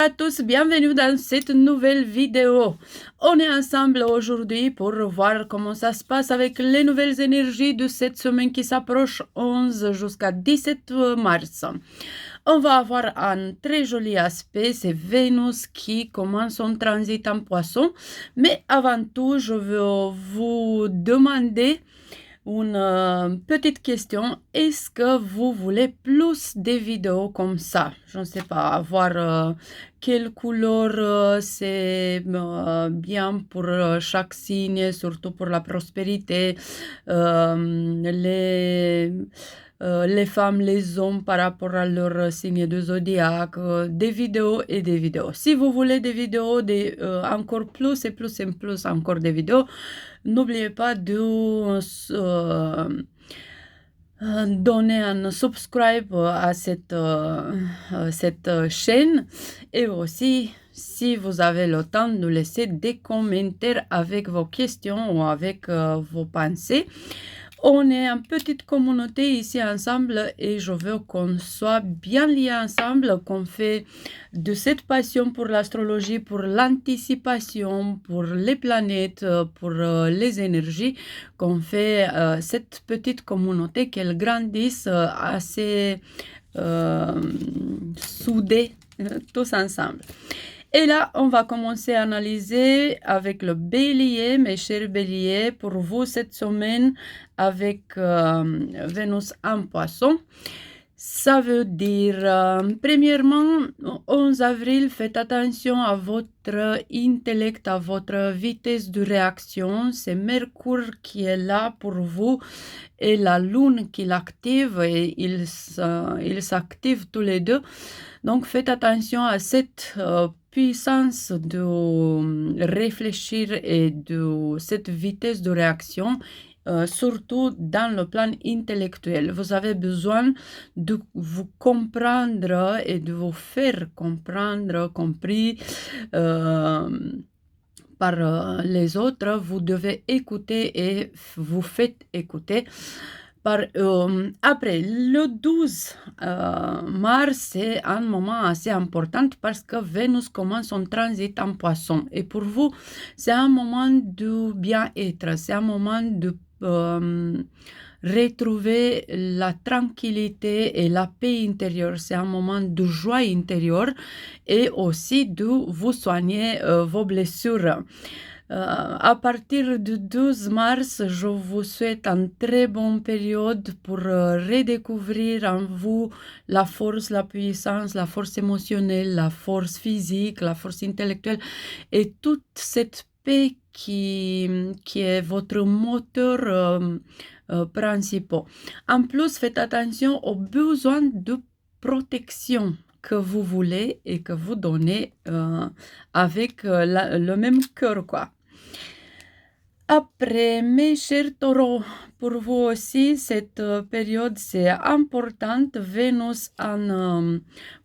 à tous, bienvenue dans cette nouvelle vidéo. On est ensemble aujourd'hui pour voir comment ça se passe avec les nouvelles énergies de cette semaine qui s'approche 11 jusqu'à 17 mars. On va avoir un très joli aspect, c'est Vénus qui commence son transit en poisson. Mais avant tout, je veux vous demander une petite question. Est-ce que vous voulez plus de vidéos comme ça? Je ne sais pas, voir quelle couleur c'est bien pour chaque signe, surtout pour la prospérité, les femmes, les hommes par rapport à leur signe de zodiaque, des vidéos et des vidéos. Si vous voulez des vidéos, encore plus et plus et plus encore des vidéos, n'oubliez pas de donner un subscribe à cette chaîne et aussi si vous avez le temps de laisser des commentaires avec vos questions ou avec vos pensées. On est une petite communauté ici ensemble et je veux qu'on soit bien liés ensemble, qu'on fait de cette passion pour l'astrologie, pour l'anticipation, pour les planètes, pour les énergies, qu'on fait cette petite communauté, qu'elle grandisse assez soudée tous ensemble. Et là, on va commencer à analyser avec le bélier, mes chers béliers, pour vous cette semaine avec Vénus en poisson. Ça veut dire, premièrement, 11 avril, faites attention à votre intellect, à votre vitesse de réaction. C'est Mercure qui est là pour vous et la Lune qui l'active et ils s'activent tous les deux. Donc, faites attention à cette puissance de réfléchir et de cette vitesse de réaction, surtout dans le plan intellectuel. Vous avez besoin de vous comprendre et de vous faire comprendre, compris par les autres. Vous devez écouter et vous faites écouter. Après, le 12 mars, c'est un moment assez important parce que Vénus commence son transit en poisson. Et pour vous, c'est un moment de bien-être, c'est un moment de retrouver la tranquillité et la paix intérieure. C'est un moment de joie intérieure et aussi de vous soigner vos blessures. À partir du 12 mars, je vous souhaite une très bonne période pour redécouvrir en vous la force, la puissance, la force émotionnelle, la force physique, la force intellectuelle et toute cette paix qui est votre moteur principal. En plus, faites attention aux besoins de protection que vous voulez et que vous donnez avec le même cœur, quoi. Après, mes chers taureaux, pour vous aussi, cette période, c'est importante. Vénus en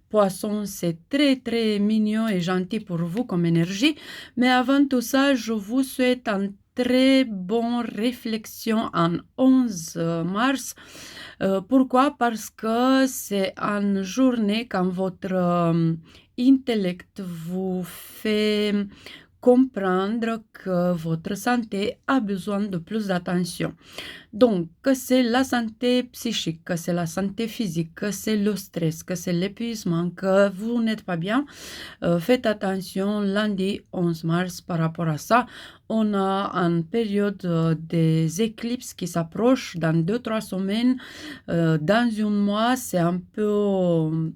poisson, c'est très, très mignon et gentil pour vous comme énergie. Mais avant tout ça, je vous souhaite une très bonne réflexion en 11 mars. Pourquoi? Parce que c'est une journée quand votre intellect vous fait comprendre que votre santé a besoin de plus d'attention. Donc, que c'est la santé psychique, que c'est la santé physique, que c'est le stress, que c'est l'épuisement, que vous n'êtes pas bien, faites attention lundi 11 mars par rapport à ça. On a une période des éclipses qui s'approche dans 2-3 semaines. Dans un mois, c'est un peu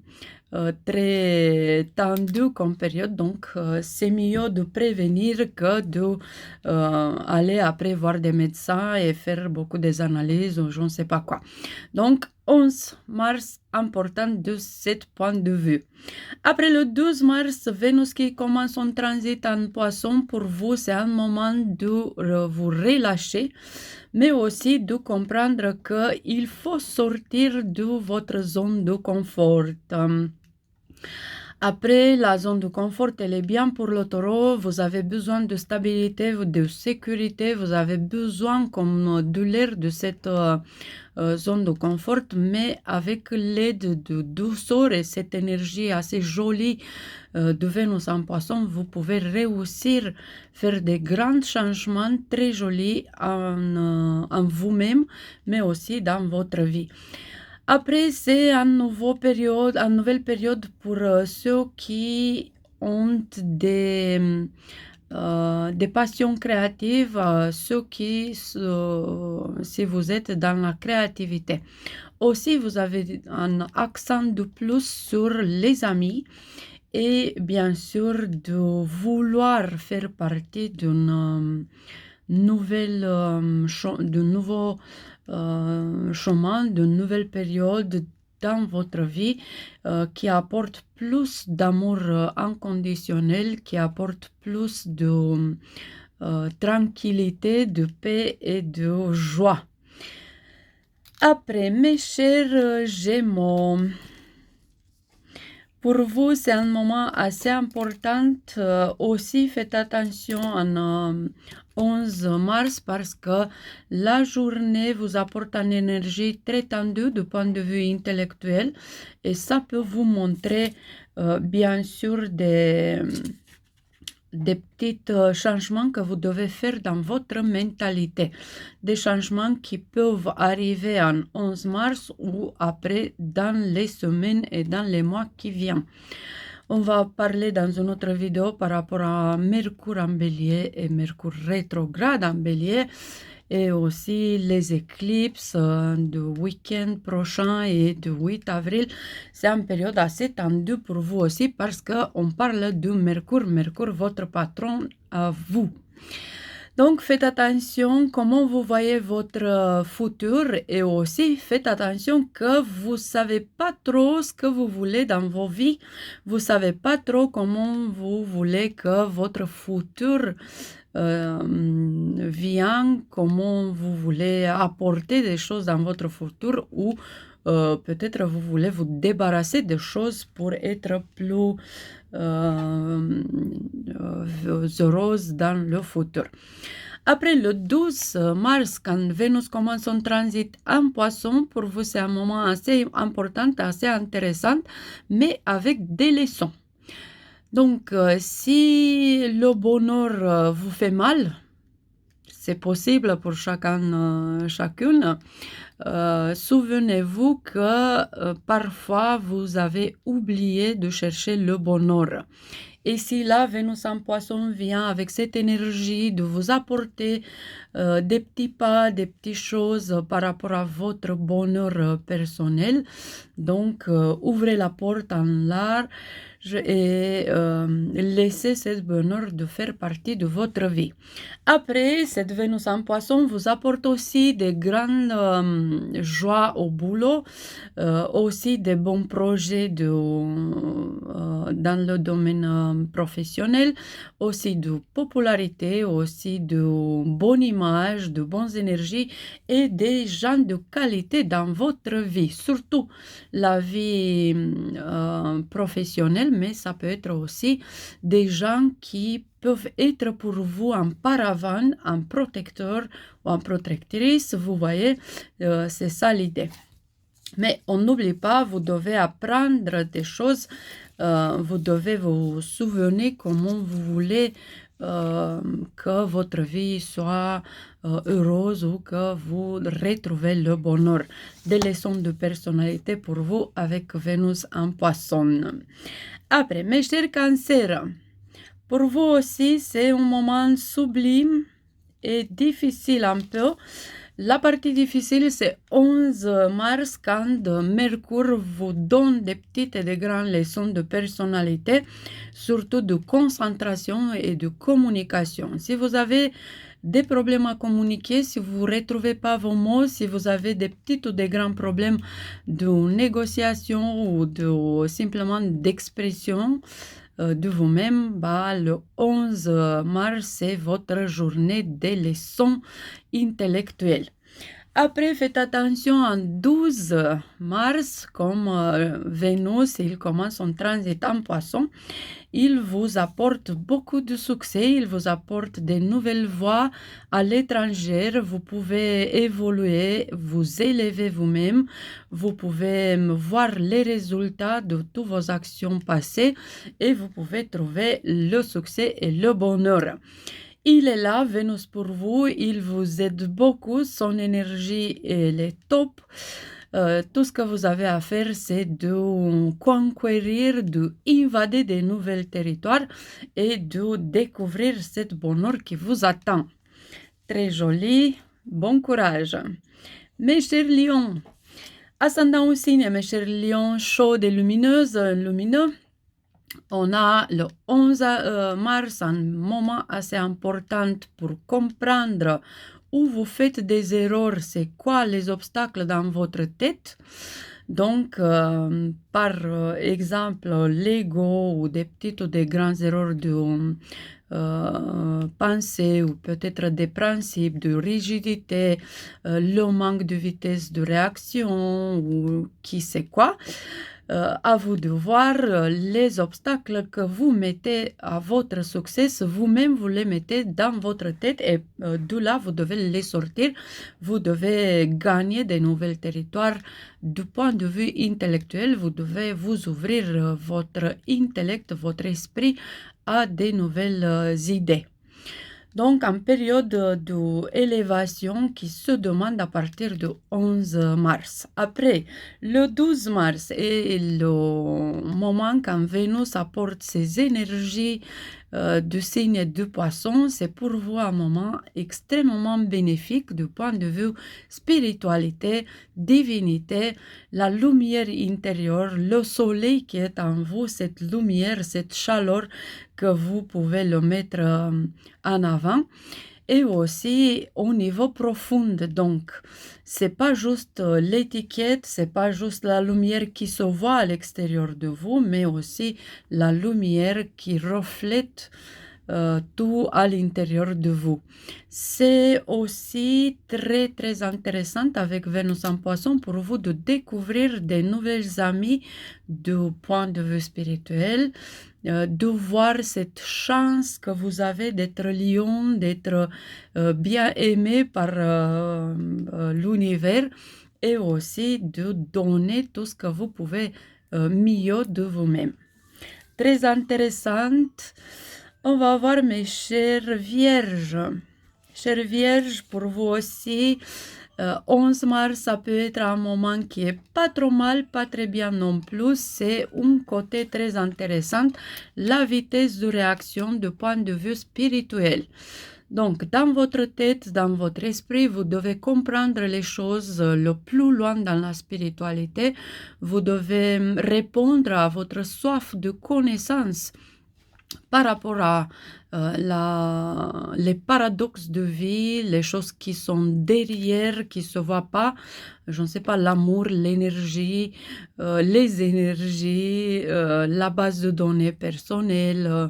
très tendu comme période, donc c'est mieux de prévenir que de aller après voir des médecins et faire beaucoup des analyses ou je ne sais pas quoi. Donc 11 mars, important de ce point de vue. Après le 12 mars, Vénus qui commence son transit en poisson, pour vous, c'est un moment de vous relâcher, mais aussi de comprendre qu'il faut sortir de votre zone de confort. Après, la zone de confort, elle est bien pour le taureau. Vous avez besoin de stabilité, de sécurité. Vous avez besoin comme de l'air de cette zone de confort, mais avec l'aide de douceur et cette énergie assez jolie de Vénus en poisson, vous pouvez réussir faire des grands changements très jolis en vous-même, mais aussi dans votre vie. Après, c'est une nouvelle période pour ceux qui ont des passions créatives, si vous êtes dans la créativité. Aussi, vous avez un accent de plus sur les amis et bien sûr de vouloir faire partie d'un nouveau chemin, d'une nouvelle période dans votre vie qui apporte plus d'amour inconditionnel, qui apporte plus de tranquillité, de paix et de joie. Après, mes chers Gémeaux, pour vous, c'est un moment assez important. Aussi, faites attention en 11 mars parce que la journée vous apporte une énergie très tendue du point de vue intellectuel et ça peut vous montrer bien sûr des petits changements que vous devez faire dans votre mentalité. Des changements qui peuvent arriver en 11 mars ou après dans les semaines et dans les mois qui viennent. On va parler dans une autre vidéo par rapport à Mercure en bélier et Mercure rétrograde en bélier et aussi les éclipses du week-end prochain et du 8 avril. C'est une période assez tendue pour vous aussi parce qu'on parle de Mercure, votre patron à vous. Donc, faites attention comment vous voyez votre futur et aussi faites attention que vous ne savez pas trop ce que vous voulez dans vos vies. Vous ne savez pas trop comment vous voulez que votre futur vient, comment vous voulez apporter des choses dans votre futur ou peut-être vous voulez vous débarrasser des choses pour être plus heureuse dans le futur. Après le 12 mars, quand Vénus commence son transit en poisson, pour vous c'est un moment assez important, assez intéressant, mais avec des leçons. Donc, si le bonheur vous fait mal, c'est possible pour chacune. Souvenez-vous que parfois vous avez oublié de chercher le bonheur. Et si là, Vénus en poisson vient avec cette énergie de vous apporter des petits pas, des petites choses par rapport à votre bonheur personnel, donc ouvrez la porte en large et laissez ce bonheur de faire partie de votre vie. Après, cette Vénus en poisson vous apporte aussi des grandes joies au boulot, aussi des bons projets dans le domaine professionnel, aussi de popularité, aussi de bonne image, de bonnes énergies et des gens de qualité dans votre vie, surtout la vie professionnelle, mais ça peut être aussi des gens qui peuvent être pour vous un paravent, un protecteur ou une protectrice, vous voyez, c'est ça l'idée. Mais on n'oublie pas, vous devez apprendre des choses, vous devez vous souvenir comment vous voulez que votre vie soit heureuse ou que vous retrouvez le bonheur. Des leçons de personnalité pour vous avec Vénus en poisson. Après, mes chers cancers, pour vous aussi, c'est un moment sublime et difficile un peu. La partie difficile, c'est 11 mars quand Mercure vous donne des petites et des grandes leçons de personnalité, surtout de concentration et de communication. Si vous avez des problèmes à communiquer, si vous ne retrouvez pas vos mots, si vous avez des petits ou des grands problèmes de négociation ou simplement d'expression, de vous-même, le 11 mars, c'est votre journée des leçons intellectuelles. Après, faites attention en 12 mars, comme Vénus, il commence son transit en poisson, il vous apporte beaucoup de succès, il vous apporte des nouvelles voies à l'étranger, vous pouvez évoluer, vous élever vous-même, vous pouvez voir les résultats de toutes vos actions passées et vous pouvez trouver le succès et le bonheur. Il est là, Vénus pour vous, il vous aide beaucoup, son énergie elle est top. Tout ce que vous avez à faire, c'est de conquérir, d'invader de nouveaux territoires et de découvrir cette bonheur qui vous attend. Très joli, bon courage. Mes chers lions, ascendant au signe, mes chers lions chauds et lumineux, on a le 11 mars, un moment assez important pour comprendre où vous faites des erreurs, c'est quoi les obstacles dans votre tête. Donc, par exemple, l'ego ou des petites ou des grandes erreurs de pensée ou peut-être des principes de rigidité, le manque de vitesse de réaction ou qui sait quoi. À vous de voir les obstacles que vous mettez à votre succès, vous-même vous les mettez dans votre tête et de là vous devez les sortir, vous devez gagner de nouveaux territoires du point de vue intellectuel, vous devez vous ouvrir votre intellect, votre esprit à de nouvelles idées. Donc, en période d'élévation qui se demande à partir du 11 mars. Après, le 12 mars est le moment quand Vénus apporte ses énergies du signe du poisson. C'est pour vous un moment extrêmement bénéfique du point de vue spiritualité, divinité, la lumière intérieure, le soleil qui est en vous, cette lumière, cette chaleur que vous pouvez le mettre en avant et aussi au niveau profond. Donc, c'est pas juste l'étiquette, c'est pas juste la lumière qui se voit à l'extérieur de vous, mais aussi la lumière qui reflète tout à l'intérieur de vous. C'est aussi très très intéressant avec Vénus en poisson pour vous de découvrir des nouvelles amies du point de vue spirituel, de voir cette chance que vous avez d'être lion, d'être bien aimé par l'univers et aussi de donner tout ce que vous pouvez mieux de vous-même. Très intéressante. On va voir mes chères vierges. Chères vierges, pour vous aussi, 11 mars, ça peut être un moment qui est pas trop mal, pas très bien non plus. C'est un côté très intéressant, la vitesse de réaction du point de vue spirituel. Donc, dans votre tête, dans votre esprit, vous devez comprendre les choses le plus loin dans la spiritualité. Vous devez répondre à votre soif de connaissance par rapport à les paradoxes de vie, les choses qui sont derrière, qui ne se voient pas, je ne sais pas, l'amour, l'énergie, les énergies, la base de données personnelles,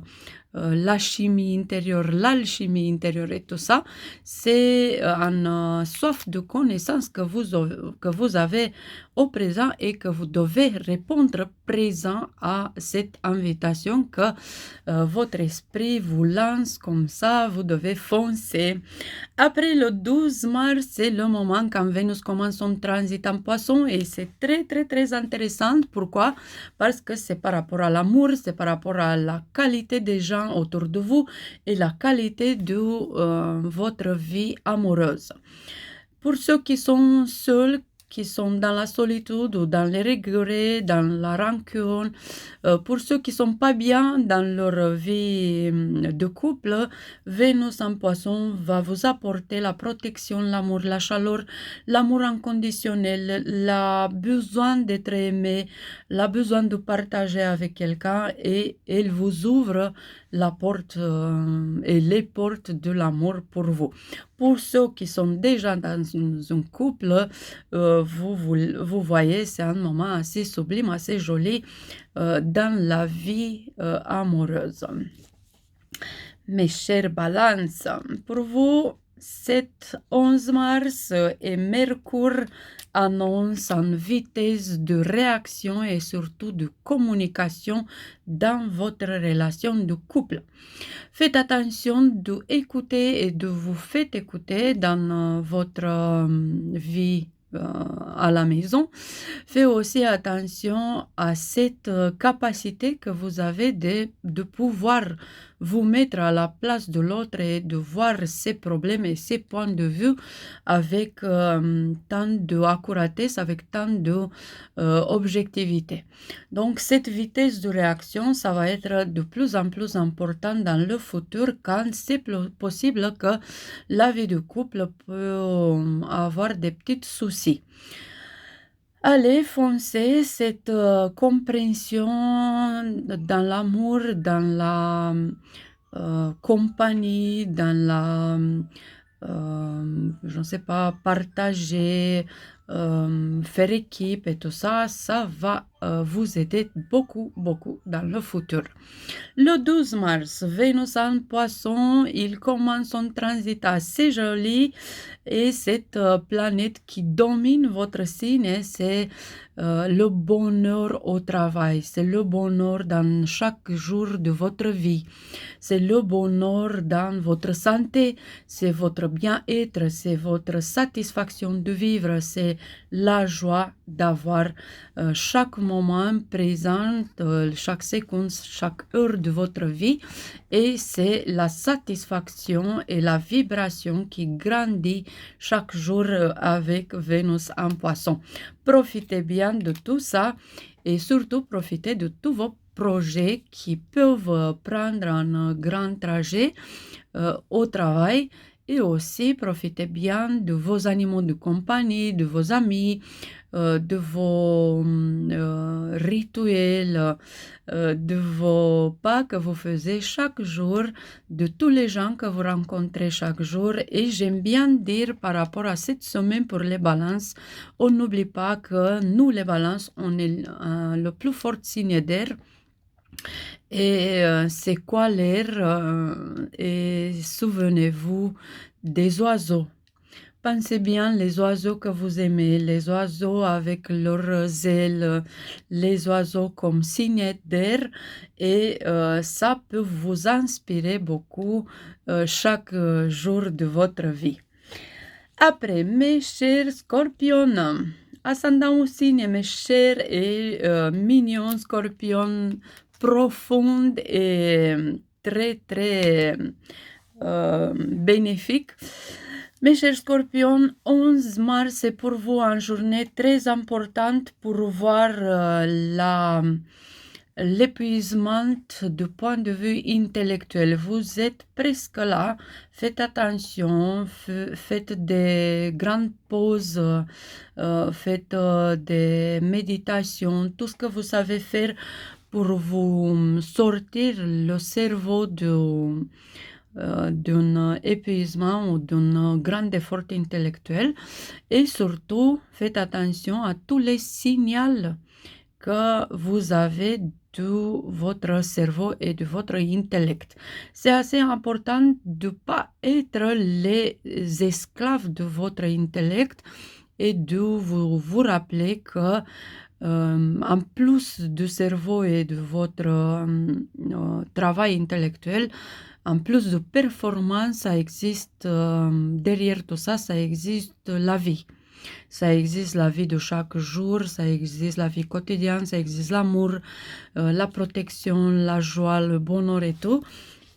la chimie intérieure, l'alchimie intérieure et tout ça, c'est une soif de connaissance que vous avez au présent et que vous devez répondre présent à cette invitation que votre esprit vous lance comme ça, vous devez foncer. Après le 12 mars, c'est le moment quand Vénus commence son transit en poisson et c'est très très très intéressant. Pourquoi? Parce que c'est par rapport à l'amour, c'est par rapport à la qualité des gens autour de vous et la qualité de votre vie amoureuse. Pour ceux qui sont seuls, qui sont dans la solitude ou dans les regrets, dans la rancune, pour ceux qui sont pas bien dans leur vie de couple, Vénus en poisson va vous apporter la protection, l'amour, la chaleur, l'amour inconditionnel, le besoin d'être aimé, le besoin de partager avec quelqu'un et elle vous ouvre la porte et les portes de l'amour pour vous. Pour ceux qui sont déjà dans un couple, vous voyez, c'est un moment assez sublime, assez joli dans la vie amoureuse. Mes chères balances, pour vous, Cet 11 mars et Mercure annonce une vitesse de réaction et surtout de communication dans votre relation de couple. Faites attention d'écouter et de vous faire écouter dans votre vie à la maison. Faites aussi attention à cette capacité que vous avez de pouvoir vous mettre à la place de l'autre et de voir ses problèmes et ses points de vue avec tant d'accuratesse, avec tant d'objectivité. Donc, cette vitesse de réaction, ça va être de plus en plus important dans le futur quand c'est possible que la vie de couple peut avoir des petits soucis. Allez, foncez cette compréhension dans l'amour, dans la compagnie, dans la, je ne sais pas, partager, faire équipe et tout ça, ça va vous aider beaucoup, beaucoup dans le futur. Le 12 mars, Vénus en Poisson, il commence son transit assez joli et cette planète qui domine votre signe, c'est le bonheur au travail, c'est le bonheur dans chaque jour de votre vie, c'est le bonheur dans votre santé, c'est votre bien-être, c'est votre satisfaction de vivre, c'est la joie d'avoir chaque moment présent, chaque seconde, chaque heure de votre vie et c'est la satisfaction et la vibration qui grandit chaque jour avec Vénus en Poisson. Profitez bien de tout ça et surtout profitez de tous vos projets qui peuvent prendre un grand trajet au travail et aussi profitez bien de vos animaux de compagnie, de vos amis, de vos rituels, de vos pas que vous faites chaque jour, de tous les gens que vous rencontrez chaque jour. Et j'aime bien dire par rapport à cette semaine pour les balances, on n'oublie pas que nous les balances, on est le plus fort signe d'air. Et c'est quoi l'air? Et souvenez-vous des oiseaux. Pensez bien les oiseaux que vous aimez, les oiseaux avec leurs ailes, les oiseaux comme signe d'air et ça peut vous inspirer beaucoup chaque jour de votre vie. Après, mes chers scorpions, ascendant au signe, mes chers et mignons scorpions profondes et très très bénéfiques. Mes chers scorpions, 11 mars est pour vous une journée très importante pour voir l'épuisement du point de vue intellectuel. Vous êtes presque là. Faites attention, faites des grandes pauses, faites des méditations, tout ce que vous savez faire pour vous sortir le cerveau d'un épuisement ou d'un grand effort intellectuel et surtout faites attention à tous les signaux que vous avez de votre cerveau et de votre intellect. C'est assez important de ne pas être les esclaves de votre intellect et de vous rappeler que en plus du cerveau et de votre travail intellectuel, en plus de performance, ça existe derrière tout ça, ça existe la vie. Ça existe la vie de chaque jour, ça existe la vie quotidienne, ça existe l'amour, la protection, la joie, le bonheur et tout.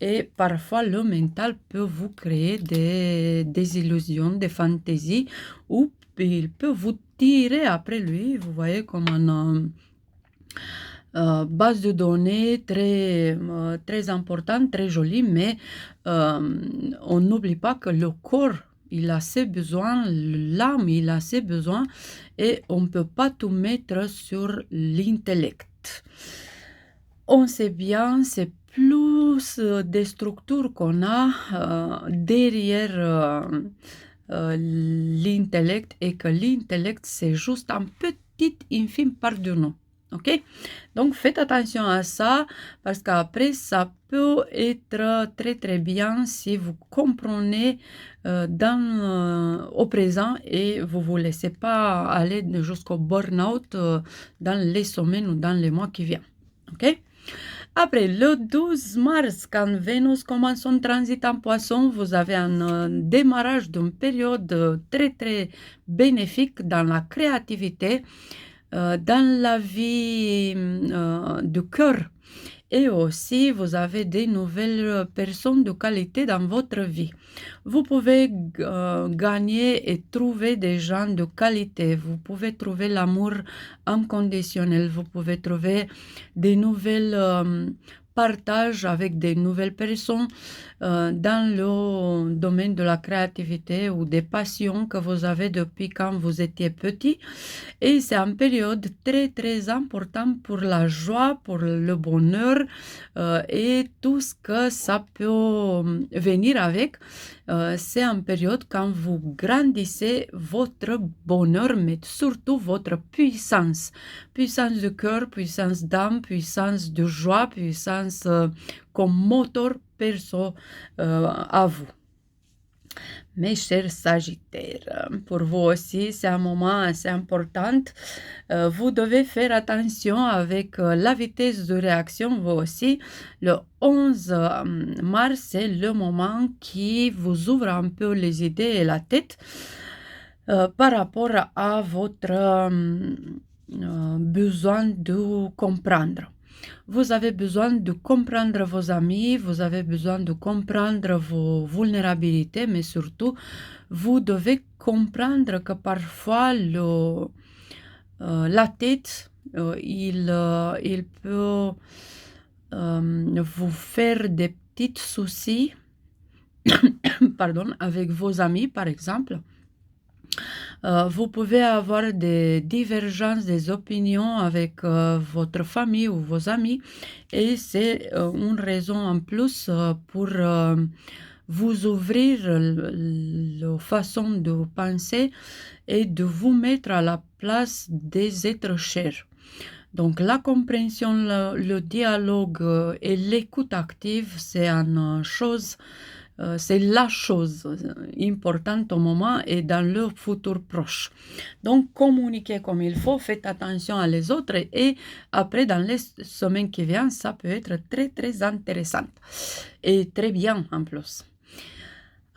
Et parfois, le mental peut vous créer des illusions, des fantaisies, ou il peut vous tirer après lui, vous voyez, comme une base de données très importante, très jolie, mais on n'oublie pas que le corps, il a ses besoins, l'âme, il a ses besoins, et on ne peut pas tout mettre sur l'intellect. On sait bien, c'est plus des structures qu'on a derrière l'intellect et que l'intellect, c'est juste un petit infime part de nous. Ok? Donc, faites attention à ça parce qu'après, ça peut être très, très bien si vous comprenez au présent et vous ne vous laissez pas aller jusqu'au burn-out dans les semaines ou dans les mois qui viennent. Ok? Après, le 12 mars, quand Vénus commence son transit en poisson, vous avez un démarrage d'une période très, très bénéfique dans la créativité, dans la vie du cœur. Et aussi, vous avez des nouvelles personnes de qualité dans votre vie. Vous pouvez gagner et trouver des gens de qualité. Vous pouvez trouver l'amour inconditionnel. Vous pouvez trouver des nouvelles partages avec des nouvelles personnes dans le domaine de la créativité ou des passions que vous avez depuis quand vous étiez petit. Et c'est une période très, très importante pour la joie, pour le bonheur et tout ce que ça peut venir avec. C'est une période quand vous grandissez votre bonheur, mais surtout votre puissance. Puissance du cœur, puissance d'âme, puissance de joie, puissance comme moteur perso à vous. Mes chers Sagittaires, pour vous aussi, c'est un moment assez important. Vous devez faire attention avec la vitesse de réaction, vous aussi. Le 11 mars, c'est le moment qui vous ouvre un peu les idées et la tête par rapport à votre besoin de comprendre. Vous avez besoin de comprendre vos amis, vous avez besoin de comprendre vos vulnérabilités, mais surtout, vous devez comprendre que parfois la tête, il peut vous faire des petits soucis, pardon, avec vos amis, par exemple. Vous pouvez avoir des divergences, des opinions avec votre famille ou vos amis et c'est une raison en plus pour vous ouvrir la façon de penser et de vous mettre à la place des êtres chers. Donc la compréhension, le dialogue et l'écoute active, c'est une chose c'est la chose importante au moment et dans le futur proche. Donc, communiquez comme il faut, faites attention à les autres et après, dans les semaines qui viennent, ça peut être très, très intéressant et très bien en plus.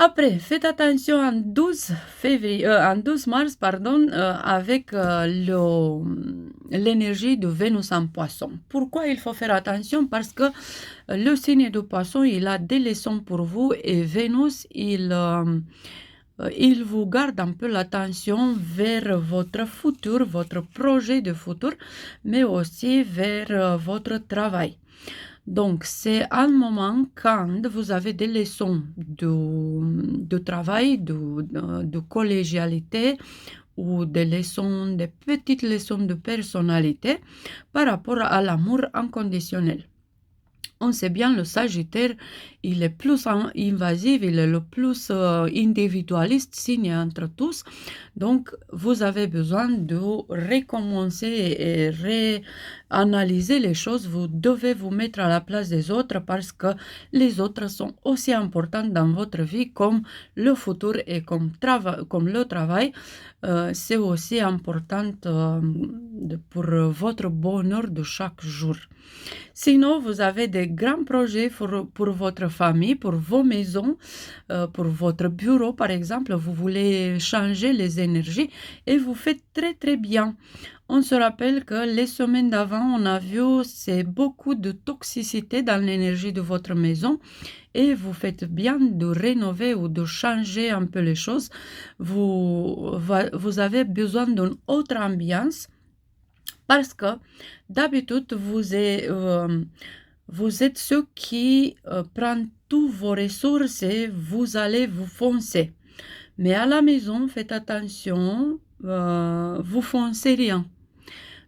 Après, faites attention en 12 mars, avec l'énergie de Vénus en poisson. Pourquoi il faut faire attention? Parce que le signe de poisson, il a des leçons pour vous et Vénus, il vous garde un peu l'attention vers votre futur, votre projet de futur, mais aussi vers votre travail. Donc, c'est un moment quand vous avez des leçons de travail, de collégialité ou des petites leçons de personnalité par rapport à l'amour inconditionnel. On sait bien, le Sagittaire, il est plus invasif, il est le plus individualiste, signe entre tous. Donc, vous avez besoin de recommencer et réanalyser les choses. Vous devez vous mettre à la place des autres parce que les autres sont aussi importants dans votre vie comme le futur et comme le travail. C'est aussi important pour votre bonheur de chaque jour. Sinon, vous avez des grands projets pour votre famille, pour vos maisons, pour votre bureau, par exemple. Vous voulez changer les énergies et vous faites très, très bien. On se rappelle que les semaines d'avant, on a vu c'est beaucoup de toxicité dans l'énergie de votre maison et vous faites bien de rénover ou de changer un peu les choses. Vous avez besoin d'une autre ambiance. Parce que d'habitude, vous êtes ceux qui prennent toutes vos ressources et vous allez vous foncer. Mais à la maison, faites attention, vous foncez rien.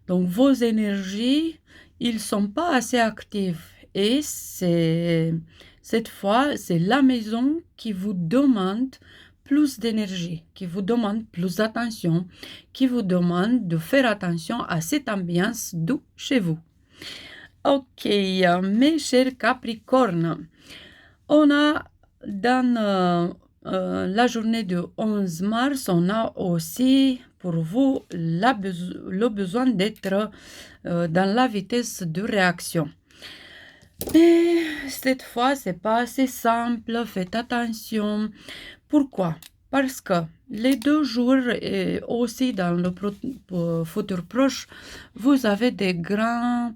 Donc vos énergies, ils ne sont pas assez actives. Et cette fois, c'est la maison qui vous demande plus d'énergie, qui vous demande plus d'attention, qui vous demande de faire attention à cette ambiance douce chez vous. Ok, mes chers Capricornes, on a dans la journée du 11 mars, on a aussi pour vous le besoin d'être dans la vitesse de réaction. Mais cette fois, c'est pas assez simple, faites attention. Pourquoi? Parce que les 2 jours et aussi dans le futur proche, vous avez des grands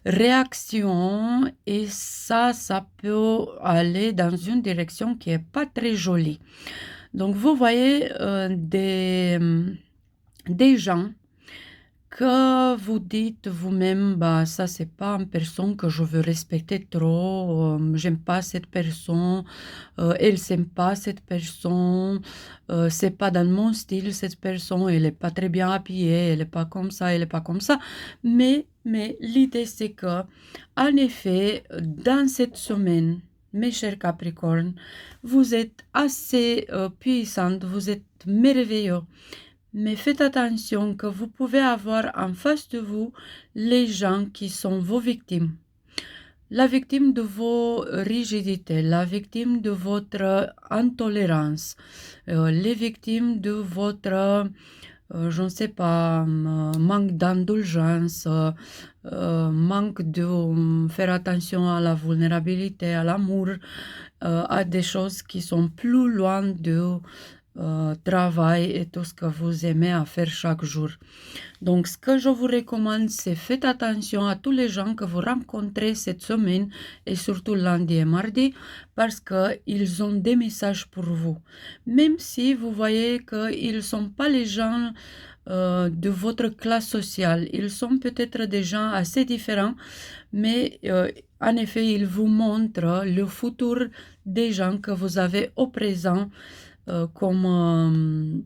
réactions et ça peut aller dans une direction qui est pas très jolie. Donc vous voyez des gens que vous dites vous-même, bah ça c'est pas une personne que je veux respecter trop, j'aime pas cette personne, elle s'aime pas cette personne, c'est pas dans mon style cette personne, elle est pas très bien habillée, elle est pas comme ça, elle est pas comme ça. Mais l'idée c'est que, en effet, dans cette semaine, mes chers Capricornes, vous êtes assez puissantes, vous êtes merveilleux. Mais faites attention que vous pouvez avoir en face de vous les gens qui sont vos victimes. La victime de vos rigidités, la victime de votre intolérance, les victimes de votre, je ne sais pas, manque d'indulgence, manque de faire attention à la vulnérabilité, à l'amour, à des choses qui sont plus loin de travail et tout ce que vous aimez à faire chaque jour. Donc, ce que je vous recommande, c'est faites attention à tous les gens que vous rencontrez cette semaine et surtout lundi et mardi parce qu'ils ont des messages pour vous. Même si vous voyez qu'ils ne sont pas les gens de votre classe sociale, ils sont peut-être des gens assez différents, mais en effet, ils vous montrent le futur des gens que vous avez au présent comme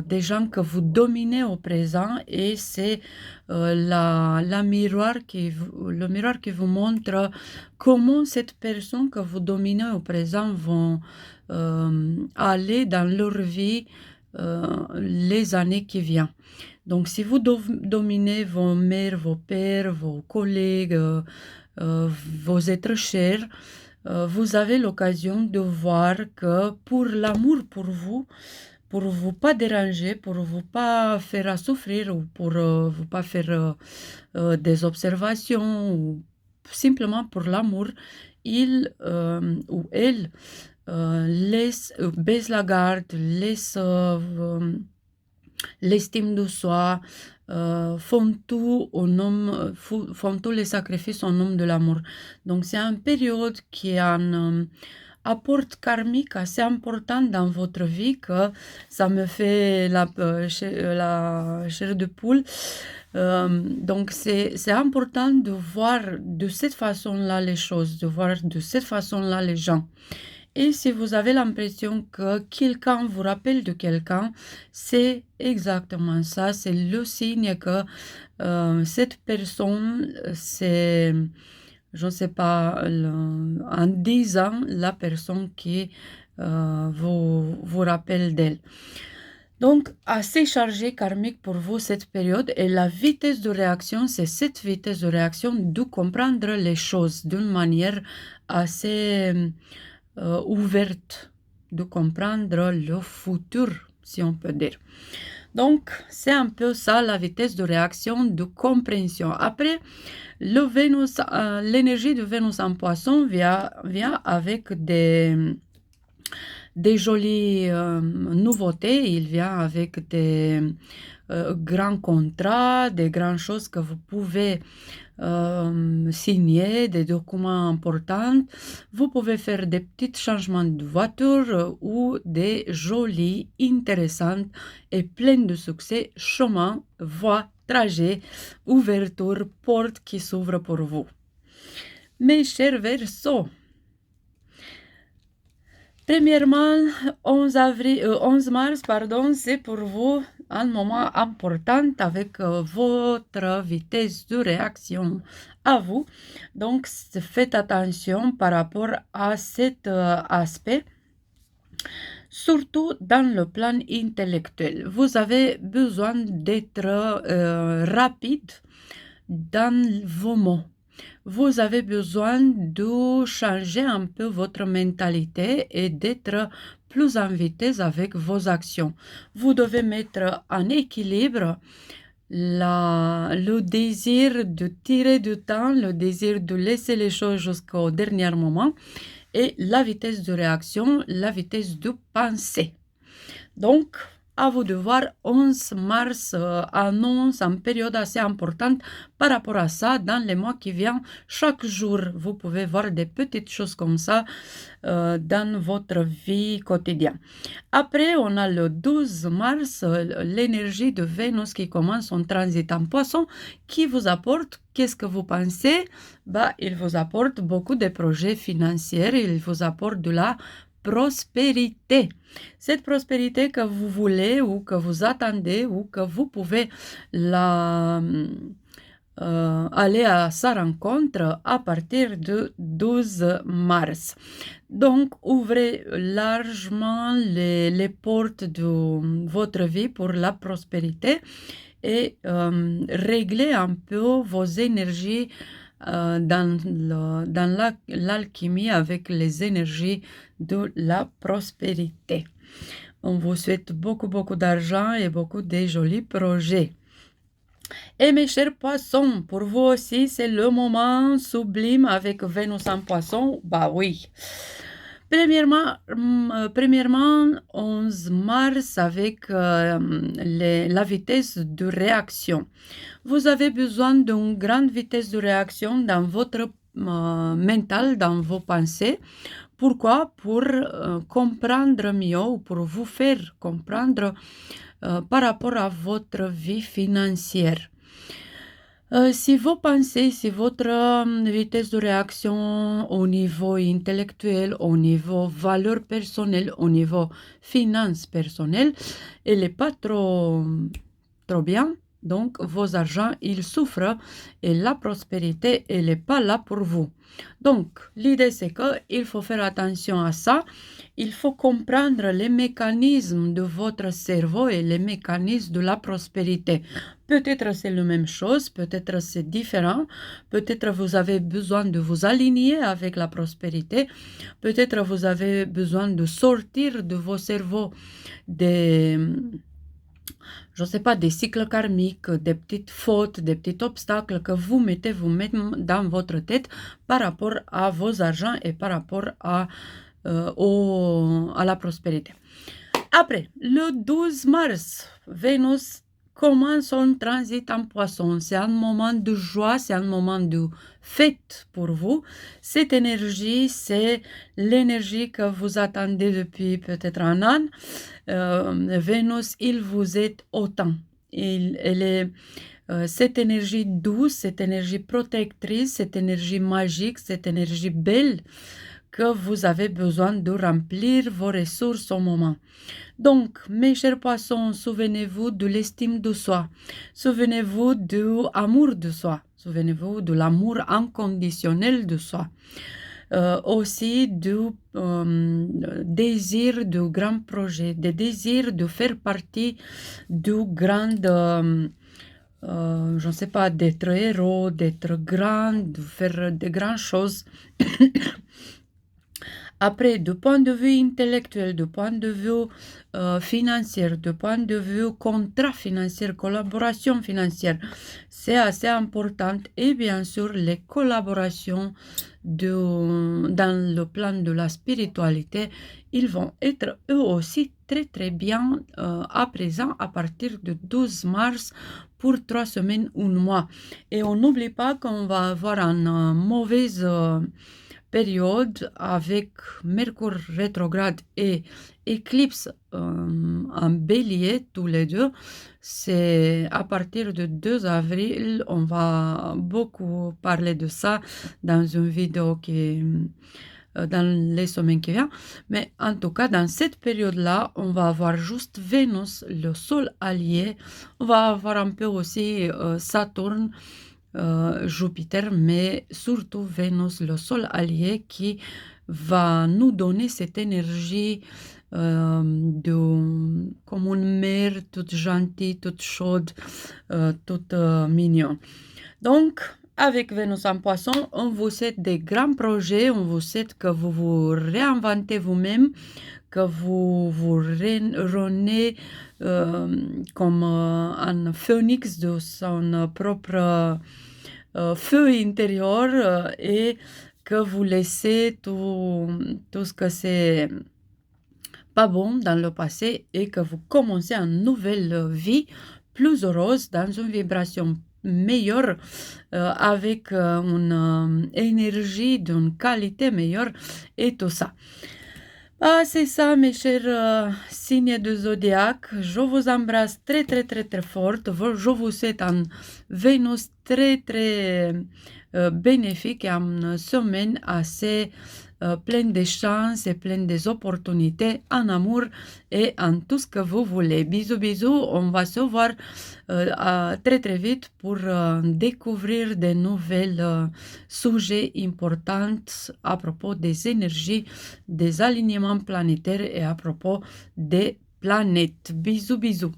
des gens que vous dominez au présent et c'est le miroir qui vous montre comment cette personne que vous dominez au présent vont aller dans leur vie les années qui viennent. Donc si vous dominez vos mères, vos pères, vos collègues, vos êtres chers, vous avez l'occasion de voir que pour l'amour pour vous pas déranger, pour vous pas faire souffrir ou pour vous pas faire des observations ou simplement pour l'amour, il ou elle baisse la garde, laisse l'estime de soi, font tous les sacrifices au nom de l'amour. Donc c'est une période qui est un apport karmique assez important dans votre vie que ça me fait la chair de poule. Donc c'est important de voir de cette façon-là les choses, de voir de cette façon-là les gens. Et si vous avez l'impression que quelqu'un vous rappelle de quelqu'un, c'est exactement ça. C'est le signe que cette personne, c'est, je ne sais pas, en 10 ans, la personne qui vous rappelle d'elle. Donc, assez chargé karmique pour vous cette période et la vitesse de réaction, c'est cette vitesse de réaction de comprendre les choses d'une manière assez ouverte, de comprendre le futur, si on peut dire. Donc, c'est un peu ça la vitesse de réaction, de compréhension. Après, l'énergie de Vénus en poisson vient avec des jolies nouveautés, il vient avec des grands contrats, des grandes choses que vous pouvez signer, des documents importants. Vous pouvez faire des petits changements de voiture ou des jolis, intéressantes et pleines de succès chemins, voies, trajets, ouvertures, portes qui s'ouvrent pour vous. Mes chers Verseaux, premièrement, 11 mars, c'est pour vous un moment important avec votre vitesse de réaction à vous. Donc, faites attention par rapport à cet aspect, surtout dans le plan intellectuel. Vous avez besoin d'être rapide dans vos mots. Vous avez besoin de changer un peu votre mentalité et d'être plus en vitesse avec vos actions. Vous devez mettre en équilibre le désir de tirer du temps, le désir de laisser les choses jusqu'au dernier moment et la vitesse de réaction, la vitesse de pensée. Donc, à vous de voir, 11 mars annonce une période assez importante par rapport à ça dans les mois qui viennent. Chaque jour, vous pouvez voir des petites choses comme ça dans votre vie quotidienne. Après, on a le 12 mars, l'énergie de Vénus qui commence son transit en poisson, qui vous apporte, qu'est-ce que vous pensez? Il vous apporte beaucoup de projets financiers, il vous apporte de la prospérité. Cette prospérité que vous voulez ou que vous attendez ou que vous pouvez aller à sa rencontre à partir du 12 mars. Donc, ouvrez largement les portes de votre vie pour la prospérité et réglez un peu vos énergies dans l'alchimie avec les énergies de la prospérité. On vous souhaite beaucoup, beaucoup d'argent et beaucoup de jolis projets. Et mes chers poissons, pour vous aussi, c'est le moment sublime avec Vénus en poisson. Oui. Premièrement, 11 mars avec la vitesse de réaction. Vous avez besoin d'une grande vitesse de réaction dans votre mental, dans vos pensées. Pourquoi? Pour comprendre mieux ou pour vous faire comprendre par rapport à votre vie financière. Si vos pensées, si votre vitesse de réaction au niveau intellectuel, au niveau valeur personnelle, au niveau finances personnelles, elle n'est pas trop bien, donc vos argents, ils souffrent et la prospérité, elle n'est pas là pour vous. Donc, l'idée, c'est qu'il faut faire attention à ça. Il faut comprendre les mécanismes de votre cerveau et les mécanismes de la prospérité. Peut-être c'est la même chose, peut-être c'est différent, peut-être vous avez besoin de vous aligner avec la prospérité, peut-être vous avez besoin de sortir de vos cerveaux des cycles karmiques, des petites fautes, des petits obstacles que vous mettez vous-même dans votre tête par rapport à vos argents et par rapport à la prospérité. Après, le 12 mars, Vénus commence son transit en poisson. C'est un moment de joie, c'est un moment de fête pour vous. Cette énergie, c'est l'énergie que vous attendez depuis peut-être un an. Vénus, il vous est autant. Elle est cette énergie douce, cette énergie protectrice, cette énergie magique, cette énergie belle que vous avez besoin de remplir vos ressources au moment. Donc, mes chers poissons, souvenez-vous de l'estime de soi. Souvenez-vous de l'amour de soi. Souvenez-vous de l'amour inconditionnel de soi. Aussi du désir de grands projets, des désirs de faire partie de grandes... je ne sais pas, d'être héros, d'être grand, de faire de grandes choses. Après, du point de vue intellectuel, du point de vue financier, du point de vue contrat financier, collaboration financière, c'est assez important. Et bien sûr, les collaborations dans le plan de la spiritualité, ils vont être eux aussi très très bien à présent à partir du 12 mars pour 3 semaines ou un mois. Et on n'oublie pas qu'on va avoir une mauvaise période avec Mercure rétrograde et éclipse en bélier tous les deux. C'est à partir du 2 avril, on va beaucoup parler de ça dans une vidéo qui dans les semaines qui viennent. Mais en tout cas, dans cette période-là, on va avoir juste Vénus, le sol allié. On va avoir un peu aussi Saturne, Jupiter, mais surtout Vénus, le sol allié, qui va nous donner cette énergie comme une mère toute gentille, toute chaude, toute mignonne. Donc, avec Vénus en Poisson, on vous souhaite des grands projets, on vous souhaite que vous vous réinventez vous-même, que vous vous renez comme un phénix de son propre feu intérieur et que vous laissez tout ce que c'est pas bon dans le passé et que vous commencez une nouvelle vie plus heureuse dans une vibration meilleure avec une énergie d'une qualité meilleure et tout ça. Ah, c'est ça, mes chers signes de zodiaque. Je vous embrasse très, très, très, très fort. Je vous souhaite un Vénus très, très bénéfique et une semaine assez pleine de chances et pleine d'opportunités en amour et en tout ce que vous voulez. Bisous, bisous. On va se voir très, très vite pour découvrir de nouvelles sujets importants à propos des énergies, des alignements planétaires et à propos des planètes. Bisous, bisous.